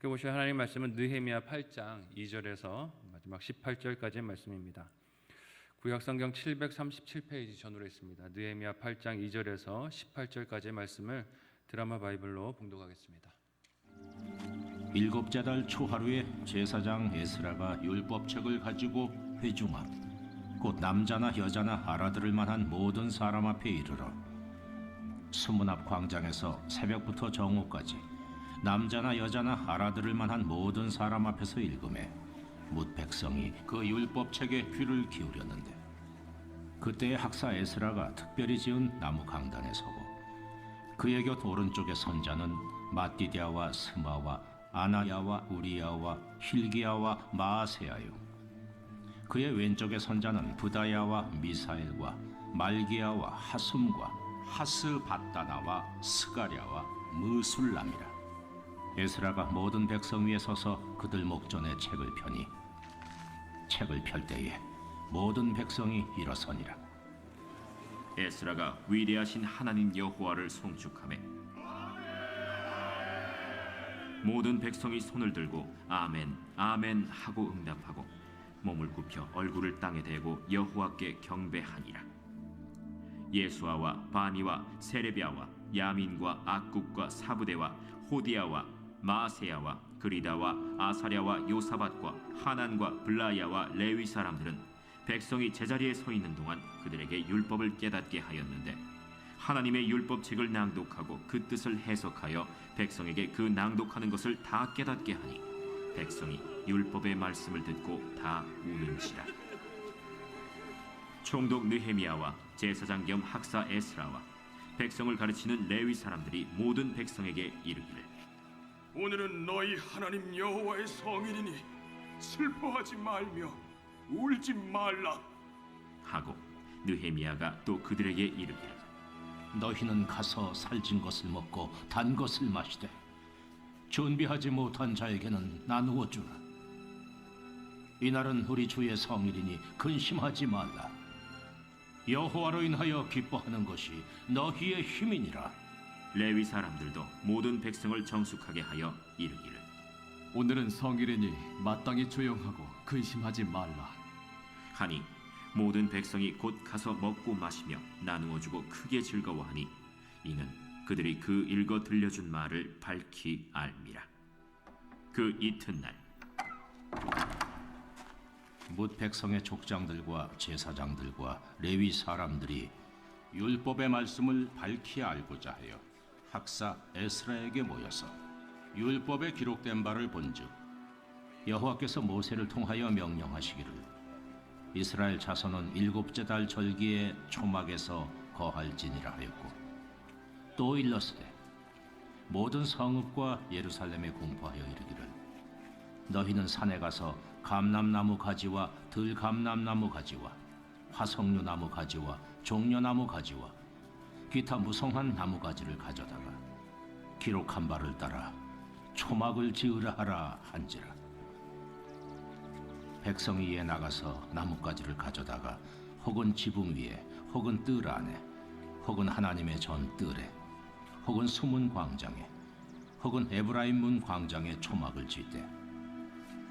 함께 보실 하나님 말씀은 느헤미야 8장 2절에서 마지막 18절까지의 말씀입니다. 구약성경 737페이지 전후로 있습니다. 느헤미야 8장 2절에서 18절까지의 말씀을 드라마 바이블로 봉독하겠습니다. 일곱째 달 초하루에 제사장 에스라가 율법책을 가지고 회중함 곧 남자나 여자나 알아들을 만한 모든 사람 앞에 이르러 수문 앞 광장에서 새벽부터 정오까지 남자나 여자나 알아들을 만한 모든 사람 앞에서 읽음에 뭇 백성이 그 율법책에 귀를 기울였는데 그때의 학사 에스라가 특별히 지은 나무 강단에 서고 그의 곁 오른쪽에 선자는 마띠디아와 스마와 아나야와 우리야와 힐기야와 마아세야요 그의 왼쪽에 선자는 부다야와 미사엘과 말기야와 하숨과 하스바다나와 스가랴와 무술람이라. 에스라가 모든 백성 위에 서서 그들 목전에 책을 펴니 책을 펼 때에 모든 백성이 일어서니라. 에스라가 위대하신 하나님 여호와를 송축하매 모든 백성이 손을 들고 아멘 아멘 하고 응답하고 몸을 굽혀 얼굴을 땅에 대고 여호와께 경배하니라. 예수아와 바니와 세레비아와 야민과 악국과 사부대와 호디아와 마세야와 그리다와 아사랴와 요사밧과 하난과 블라야와 레위 사람들은 백성이 제자리에 서 있는 동안 그들에게 율법을 깨닫게 하였는데 하나님의 율법책을 낭독하고 그 뜻을 해석하여 백성에게 그 낭독하는 것을 다 깨닫게 하니 백성이 율법의 말씀을 듣고 다 우는지라. 총독 느헤미야와 제사장 겸 학사 에스라와 백성을 가르치는 레위 사람들이 모든 백성에게 이르기를 오늘은 너희 하나님 여호와의 성일이니 슬퍼하지 말며 울지 말라 하고 느헤미야가 또 그들에게 이르기를 너희는 가서 살진 것을 먹고 단 것을 마시되 준비하지 못한 자에게는 나누어 주라. 이날은 우리 주의 성일이니 근심하지 말라. 여호와로 인하여 기뻐하는 것이 너희의 힘이니라. 레위 사람들도 모든 백성을 정숙하게 하여 이르기를 오늘은 성일이니 마땅히 조용하고 근심하지 말라 하니 모든 백성이 곧 가서 먹고 마시며 나누어 주고 크게 즐거워하니 이는 그들이 그 읽어 들려준 말을 밝히 알미라. 그 이튿날 뭇 백성의 족장들과 제사장들과 레위 사람들이 율법의 말씀을 밝히 알고자 하여 학사 에스라에게 모여서 율법에 기록된 바를 본즉 여호와께서 모세를 통하여 명령하시기를 이스라엘 자손은 일곱째 달 절기에 초막에서 거할지니라 하였고 또 일렀으되 모든 성읍과 예루살렘에 공포하여 이르기를 너희는 산에 가서 감람나무 가지와 들감람나무 가지와 화석류나무 가지와 종려나무 가지와 기타 무성한 나무 가지를 가져다가 기록한 바를 따라 초막을 지으라 하라 한지라. 백성이 이에 나가서 나뭇가지를 가져다가 혹은 지붕 위에 혹은 뜰 안에 혹은 하나님의 전 뜰에 혹은 수문 광장에 혹은 에브라임 문 광장에 초막을 짓되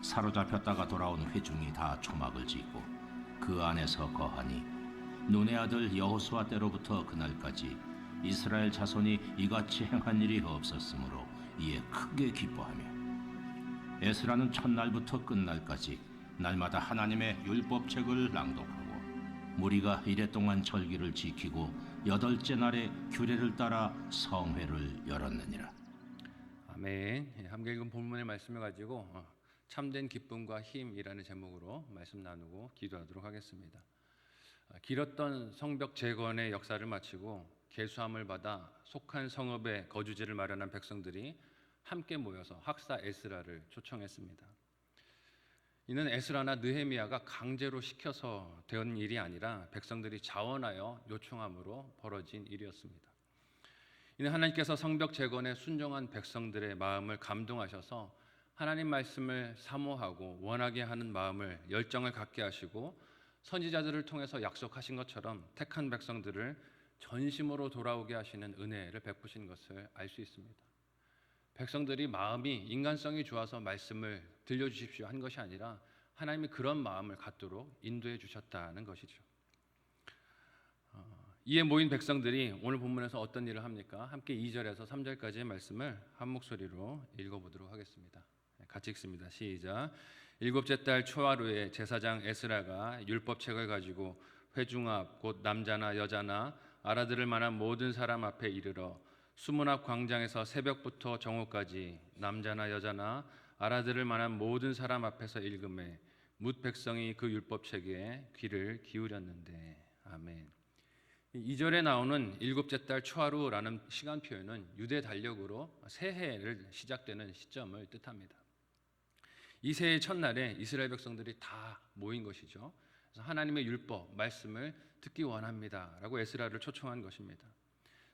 사로잡혔다가 돌아온 회중이 다 초막을 짓고 그 안에서 거하니 눈의 아들 여호수아 때로부터 그날까지 이스라엘 자손이 이같이 행한 일이 없었으므로 이에 크게 기뻐하며 에스라는 첫날부터 끝날까지 날마다 하나님의 율법책을 낭독하고 무리가 이랫동안 절기를 지키고 여덟째 날에 규례를 따라 성회를 열었느니라. 아멘. 함께 읽은 본문의 말씀을 가지고 참된 기쁨과 힘이라는 제목으로 말씀 나누고 기도하도록 하겠습니다. 길었던 성벽 재건의 역사를 마치고 계수함을 받아 속한 성읍의 거주지를 마련한 백성들이 함께 모여서 학사 에스라를 초청했습니다. 이는 에스라나 느헤미야가 강제로 시켜서 된 일이 아니라 백성들이 자원하여 요청함으로 벌어진 일이었습니다. 이는 하나님께서 성벽 재건에 순종한 백성들의 마음을 감동하셔서 하나님 말씀을 사모하고 원하게 하는 마음을 열정을 갖게 하시고 선지자들을 통해서 약속하신 것처럼 택한 백성들을 전심으로 돌아오게 하시는 은혜를 베푸신 것을 알 수 있습니다. 백성들이 마음이 인간성이 좋아서 말씀을 들려주십시오 한 것이 아니라 하나님이 그런 마음을 갖도록 인도해 주셨다는 것이죠. 이에 모인 백성들이 오늘 본문에서 어떤 일을 합니까? 함께 2절에서 3절까지의 말씀을 한 목소리로 읽어보도록 하겠습니다. 같이 읽습니다. 시작. 일곱째 달 초하루에 제사장 에스라가 율법책을 가지고 회중 앞 곧 남자나 여자나 알아들을 만한 모든 사람 앞에 이르러 수문 앞 광장에서 새벽부터 정오까지 남자나 여자나 알아들을 만한 모든 사람 앞에서 읽음에 뭇 백성이 그 율법책에 귀를 기울였는데. 아멘. 2절에 나오는 일곱째 달 초하루라는 시간 표현은 유대 달력으로 새해를 시작되는 시점을 뜻합니다. 이 새해 첫날에 이스라엘 백성들이 다 모인 것이죠. 그래서 하나님의 율법, 말씀을 듣기 원합니다라고 에스라를 초청한 것입니다.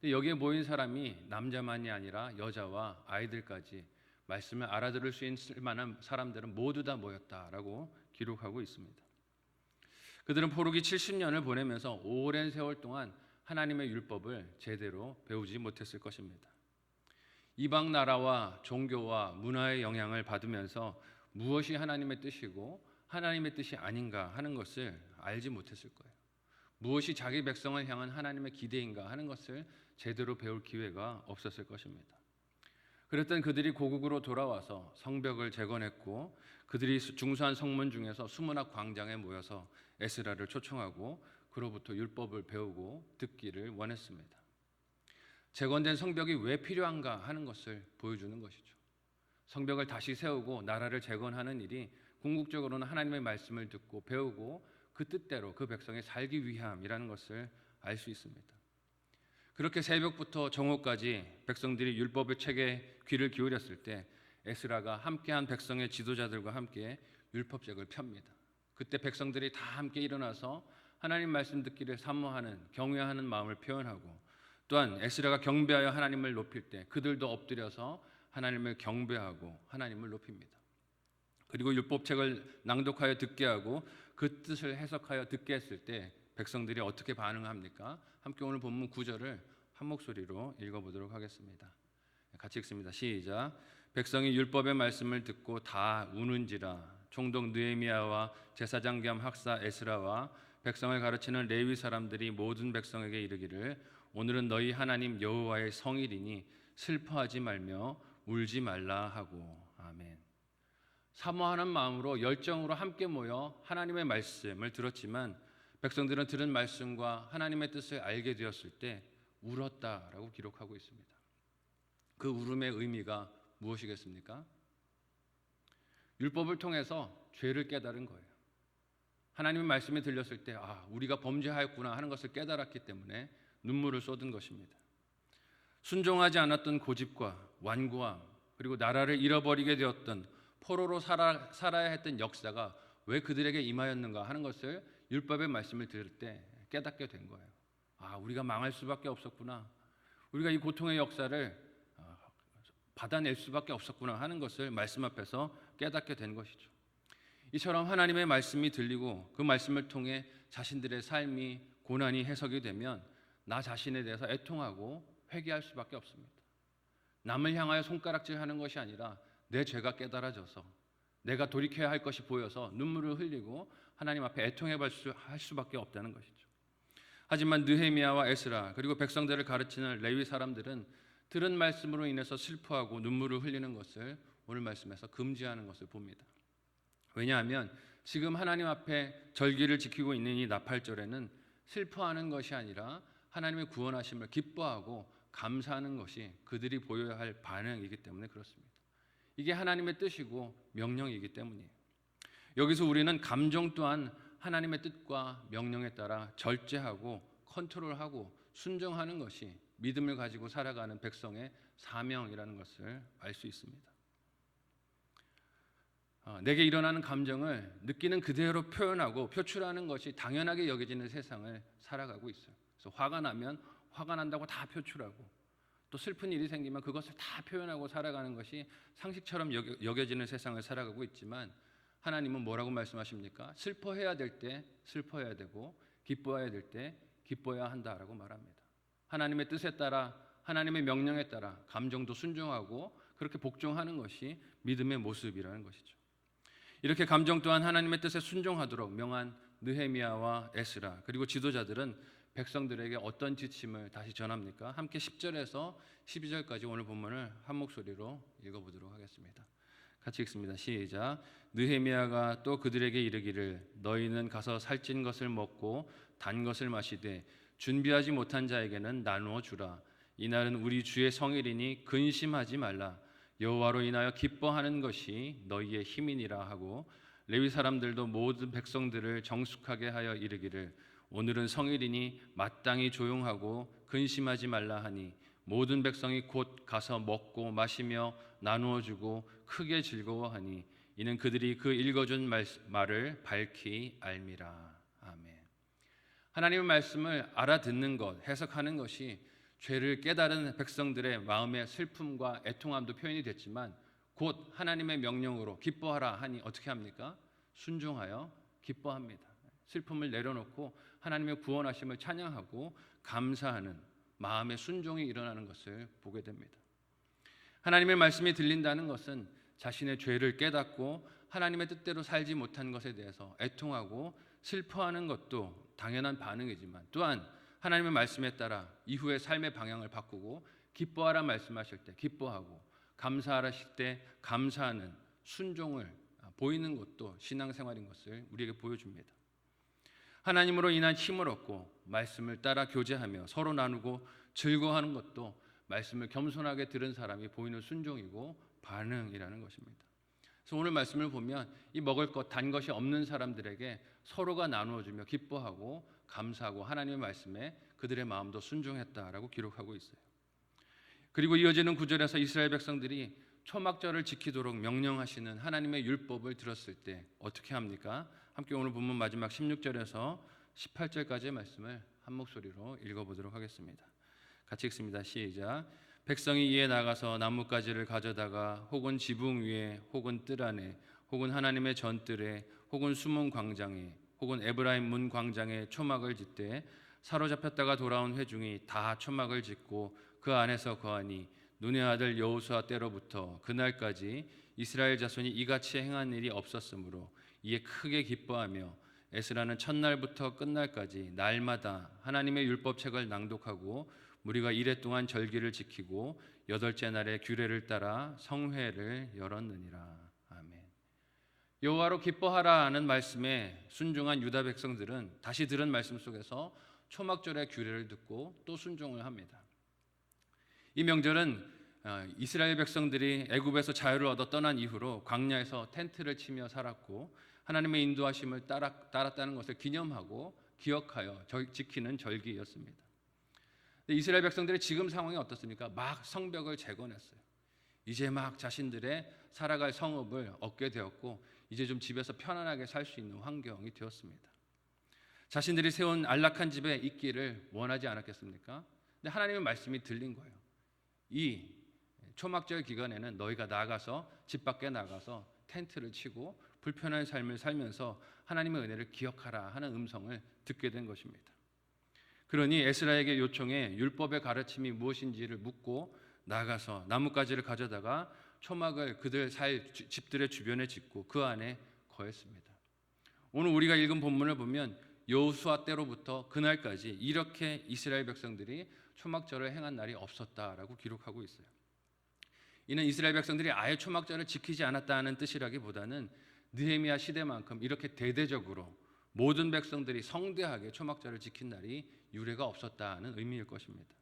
근데 여기에 모인 사람이 남자만이 아니라 여자와 아이들까지 말씀을 알아들을 수 있을 만한 사람들은 모두 다 모였다라고 기록하고 있습니다. 그들은 포로기 70년을 보내면서 오랜 세월 동안 하나님의 율법을 제대로 배우지 못했을 것입니다. 이방 나라와 종교와 문화의 영향을 받으면서 무엇이 하나님의 뜻이고 하나님의 뜻이 아닌가 하는 것을 알지 못했을 거예요. 무엇이 자기 백성을 향한 하나님의 기대인가 하는 것을 제대로 배울 기회가 없었을 것입니다. 그랬던 그들이 고국으로 돌아와서 성벽을 재건했고 그들이 중수한 성문 중에서 수문 앞 광장에 모여서 에스라를 초청하고 그로부터 율법을 배우고 듣기를 원했습니다. 재건된 성벽이 왜 필요한가 하는 것을 보여주는 것이죠. 성벽을 다시 세우고 나라를 재건하는 일이 궁극적으로는 하나님의 말씀을 듣고 배우고 그 뜻대로 그 백성이 살기 위함이라는 것을 알 수 있습니다. 그렇게 새벽부터 정오까지 백성들이 율법의 책에 귀를 기울였을 때 에스라가 함께한 백성의 지도자들과 함께 율법책을 펴니다. 그때 백성들이 다 함께 일어나서 하나님 말씀 듣기를 사모하는 경외하는 마음을 표현하고 또한 에스라가 경배하여 하나님을 높일 때 그들도 엎드려서 하나님을 경배하고 하나님을 높입니다. 그리고 율법책을 낭독하여 듣게 하고 그 뜻을 해석하여 듣게 했을 때 백성들이 어떻게 반응합니까? 함께 오늘 본문 9절을 한 목소리로 읽어보도록 하겠습니다. 같이 읽습니다. 시작. 백성이 율법의 말씀을 듣고 다 우는지라. 총독 느헤미야와 제사장 겸 학사 에스라와 백성을 가르치는 레위 사람들이 모든 백성에게 이르기를 오늘은 너희 하나님 여호와의 성일이니 슬퍼하지 말며 울지 말라 하고. 아멘. 사모하는 마음으로 열정으로 함께 모여 하나님의 말씀을 들었지만 백성들은 들은 말씀과 하나님의 뜻을 알게 되었을 때 울었다라고 기록하고 있습니다. 그 울음의 의미가 무엇이겠습니까? 율법을 통해서 죄를 깨달은 거예요. 하나님의 말씀이 들렸을 때 우리가 범죄하였구나 하는 것을 깨달았기 때문에 눈물을 쏟은 것입니다. 순종하지 않았던 고집과 완고함 그리고 나라를 잃어버리게 되었던 포로로 살아야 했던 역사가 왜 그들에게 임하였는가 하는 것을 율법의 말씀을 들을 때 깨닫게 된 거예요. 우리가 망할 수밖에 없었구나. 우리가 이 고통의 역사를 받아낼 수밖에 없었구나 하는 것을 말씀 앞에서 깨닫게 된 것이죠. 이처럼 하나님의 말씀이 들리고 그 말씀을 통해 자신들의 삶이 고난이 해석이 되면 나 자신에 대해서 애통하고 회개할 수밖에 없습니다. 남을 향하여 손가락질하는 것이 아니라 내 죄가 깨달아져서 내가 돌이켜야 할 것이 보여서 눈물을 흘리고 하나님 앞에 애통할 수밖에 없다는 것이죠. 하지만 느헤미야와 에스라 그리고 백성들을 가르치는 레위 사람들은 들은 말씀으로 인해서 슬퍼하고 눈물을 흘리는 것을 오늘 말씀에서 금지하는 것을 봅니다. 왜냐하면 지금 하나님 앞에 절기를 지키고 있는 이 나팔절에는 슬퍼하는 것이 아니라 하나님의 구원하심을 기뻐하고 감사하는 것이 그들이 보여야 할 반응이기 때문에 그렇습니다. 이게 하나님의 뜻이고 명령이기 때문이에요. 여기서 우리는 감정 또한 하나님의 뜻과 명령에 따라 절제하고 컨트롤하고 순종하는 것이 믿음을 가지고 살아가는 백성의 사명이라는 것을 알 수 있습니다. 내게 일어나는 감정을 느끼는 그대로 표현하고 표출하는 것이 당연하게 여겨지는 세상을 살아가고 있어요. 그래서 화가 나면 화가 난다고 다 표출하고 또 슬픈 일이 생기면 그것을 다 표현하고 살아가는 것이 상식처럼 여겨지는 세상을 살아가고 있지만 하나님은 뭐라고 말씀하십니까? 슬퍼해야 될 때 슬퍼해야 되고 기뻐해야 될 때 기뻐해야 한다라고 말합니다. 하나님의 뜻에 따라 하나님의 명령에 따라 감정도 순종하고 그렇게 복종하는 것이 믿음의 모습이라는 것이죠. 이렇게 감정 또한 하나님의 뜻에 순종하도록 명한 느헤미야와 에스라 그리고 지도자들은 백성들에게 어떤 지침을 다시 전합니까? 함께 10절에서 12절까지 오늘 본문을 한 목소리로 읽어보도록 하겠습니다. 같이 읽습니다. 시작. 느헤미야가 또 그들에게 이르기를 너희는 가서 살찐 것을 먹고 단 것을 마시되 준비하지 못한 자에게는 나누어 주라. 이날은 우리 주의 성일이니 근심하지 말라. 여호와로 인하여 기뻐하는 것이 너희의 힘이니라 하고 레위 사람들도 모든 백성들을 정숙하게 하여 이르기를 오늘은 성일이니 마땅히 조용하고 근심하지 말라 하니 모든 백성이 곧 가서 먹고 마시며 나누어 주고 크게 즐거워하니 이는 그들이 그 읽어준 말을 밝히 알미라. 아멘. 하나님의 말씀을 알아듣는 것, 해석하는 것이 죄를 깨달은 백성들의 마음의 슬픔과 애통함도 표현이 됐지만 곧 하나님의 명령으로 기뻐하라 하니 어떻게 합니까? 순종하여 기뻐합니다. 슬픔을 내려놓고 하나님의 구원하심을 찬양하고 감사하는 마음의 순종이 일어나는 것을 보게 됩니다. 하나님의 말씀이 들린다는 것은 자신의 죄를 깨닫고 하나님의 뜻대로 살지 못한 것에 대해서 애통하고 슬퍼하는 것도 당연한 반응이지만 또한 하나님의 말씀에 따라 이후의 삶의 방향을 바꾸고 기뻐하라 말씀하실 때 기뻐하고 감사하실 때 감사하는 순종을 보이는 것도 신앙생활인 것을 우리에게 보여줍니다. 하나님으로 인한 힘을 얻고 말씀을 따라 교제하며 서로 나누고 즐거워하는 것도 말씀을 겸손하게 들은 사람이 보이는 순종이고 반응이라는 것입니다. 그래서 오늘 말씀을 보면 이 먹을 것, 단 것이 없는 사람들에게 서로가 나누어주며 기뻐하고 감사하고 하나님의 말씀에 그들의 마음도 순종했다라고 기록하고 있어요. 그리고 이어지는 구절에서 이스라엘 백성들이 초막절을 지키도록 명령하시는 하나님의 율법을 들었을 때 어떻게 합니까? 함께 오늘 본문 마지막 16절에서 18절까지의 말씀을 한 목소리로 읽어보도록 하겠습니다. 같이 읽습니다. 시작. 백성이 이에 나가서 나뭇가지를 가져다가 혹은 지붕 위에 혹은 뜰 안에 혹은 하나님의 전뜰에 혹은 수문 광장에 혹은 에브라임 문 광장에 초막을 짓되 사로잡혔다가 돌아온 회중이 다 초막을 짓고 그 안에서 거하니 눈의 아들 여호수아 때로부터 그날까지 이스라엘 자손이 이같이 행한 일이 없었으므로 이에 크게 기뻐하며 에스라는 첫날부터 끝날까지 날마다 하나님의 율법책을 낭독하고 무리가 이레 동안 절기를 지키고 여덟째 날에 규례를 따라 성회를 열었느니라. 아멘. 여호와로 기뻐하라는 말씀에 순종한 유다 백성들은 다시 들은 말씀 속에서 초막절의 규례를 듣고 또 순종을 합니다. 이 명절은 이스라엘 백성들이 애굽에서 자유를 얻어 떠난 이후로 광야에서 텐트를 치며 살았고 하나님의 인도하심을 따랐다는 것을 기념하고 기억하여 지키는 절기였습니다. 이스라엘 백성들의 지금 상황이 어떻습니까? 막 성벽을 재건했어요. 이제 막 자신들의 살아갈 성읍을 얻게 되었고 이제 좀 집에서 편안하게 살 수 있는 환경이 되었습니다. 자신들이 세운 안락한 집에 있기를 원하지 않았겠습니까? 근데 하나님의 말씀이 들린 거예요. 이 초막절 기간에는 너희가 나가서 집 밖에 나가서 텐트를 치고 불편한 삶을 살면서 하나님의 은혜를 기억하라 하는 음성을 듣게 된 것입니다. 그러니 에스라에게 요청해 율법의 가르침이 무엇인지를 묻고 나가서 나뭇가지를 가져다가 초막을 그들 살 집들의 주변에 짓고 그 안에 거했습니다. 오늘 우리가 읽은 본문을 보면 여호수아 때로부터 그날까지 이렇게 이스라엘 백성들이 초막절을 행한 날이 없었다라고 기록하고 있어요. 이는 이스라엘 백성들이 아예 초막절을 지키지 않았다는 뜻이라기보다는 느헤미야 시대만큼 이렇게 대대적으로 모든 백성들이 성대하게 초막절을 지킨 날이 유례가 없었다는 의미일 것입니다.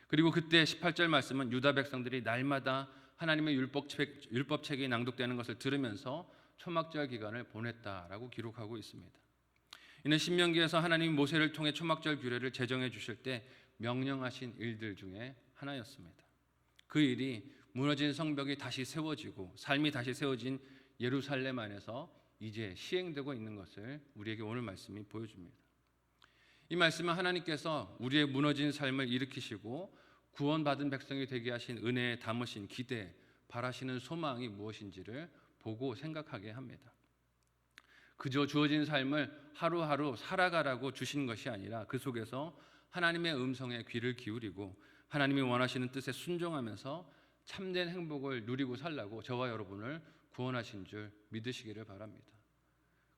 그리고 그때 18절 말씀은 유다 백성들이 날마다 하나님의 율법책이 낭독되는 것을 들으면서 초막절 기간을 보냈다라고 기록하고 있습니다. 이는 신명기에서 하나님이 모세를 통해 초막절 규례를 제정해 주실 때 명령하신 일들 중에 하나였습니다. 그 일이 무너진 성벽이 다시 세워지고 삶이 다시 세워진 예루살렘 안에서 이제 시행되고 있는 것을 우리에게 오늘 말씀이 보여줍니다. 이 말씀은 하나님께서 우리의 무너진 삶을 일으키시고 구원받은 백성이 되게 하신 은혜에 담으신 기대, 바라시는 소망이 무엇인지를 보고 생각하게 합니다. 그저 주어진 삶을 하루하루 살아가라고 주신 것이 아니라 그 속에서 하나님의 음성에 귀를 기울이고 하나님이 원하시는 뜻에 순종하면서 참된 행복을 누리고 살라고 저와 여러분을 구원하신 줄 믿으시기를 바랍니다.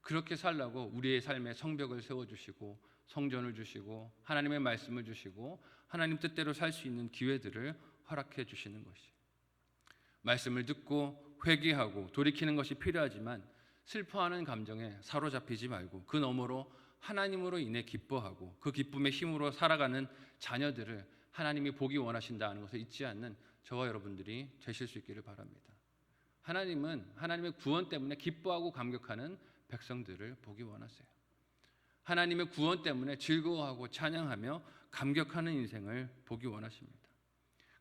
그렇게 살라고 우리의 삶에 성벽을 세워주시고 성전을 주시고 하나님의 말씀을 주시고 하나님 뜻대로 살 수 있는 기회들을 허락해 주시는 것이, 말씀을 듣고 회개하고 돌이키는 것이 필요하지만 슬퍼하는 감정에 사로잡히지 말고 그 너머로 하나님으로 인해 기뻐하고 그 기쁨의 힘으로 살아가는 자녀들을 하나님이 보기 원하신다는 것을 잊지 않는 저와 여러분들이 되실 수 있기를 바랍니다. 하나님은 하나님의 구원 때문에 기뻐하고 감격하는 백성들을 보기 원하세요. 하나님의 구원 때문에 즐거워하고 찬양하며 감격하는 인생을 보기 원하십니다.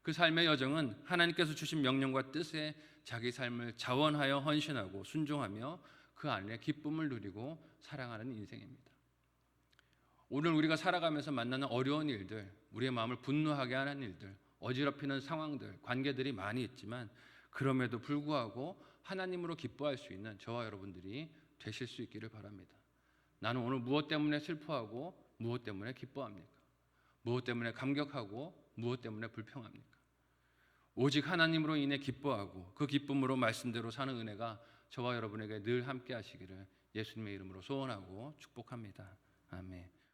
그 삶의 여정은 하나님께서 주신 명령과 뜻에 자기 삶을 자원하여 헌신하고 순종하며 그 안에 기쁨을 누리고 사랑하는 인생입니다. 오늘 우리가 살아가면서 만나는 어려운 일들, 우리의 마음을 분노하게 하는 일들, 어지럽히는 상황들, 관계들이 많이 있지만 그럼에도 불구하고 하나님으로 기뻐할 수 있는 저와 여러분들이 되실 수 있기를 바랍니다. 나는 오늘 무엇 때문에 슬퍼하고 무엇 때문에 기뻐합니까? 무엇 때문에 감격하고 무엇 때문에 불평합니까? 오직 하나님으로 인해 기뻐하고 그 기쁨으로 말씀대로 사는 은혜가 저와 여러분에게 늘 함께 하시기를 예수님의 이름으로 소원하고 축복합니다. 아멘.